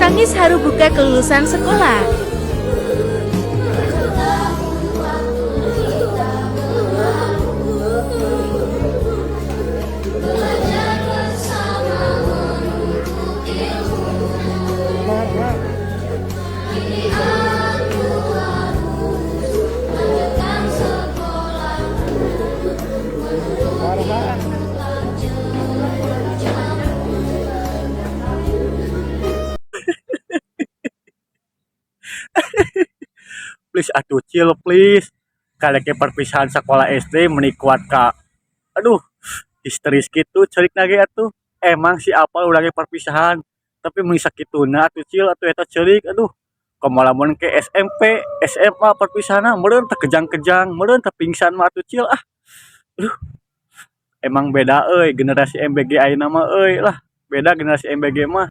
Tangis haru buka kelulusan sekolah. Please atuh cil please. Kaleke perpisahan sekolah SD menikuat ka. Aduh, histeris gitu cerik lagi atuh. Emang si apal udah ge perpisahan, tapi mun sakituna atuh cil atuh eta cerik aduh. Komalamun ke SMP, SMA perpisahan meureun teu kejang-kejang, meureun teu pingsan mah atuh cil ah. Aduh, emang beda euy generasi MBG ayeuna mah euy lah. Beda generasi MBG mah.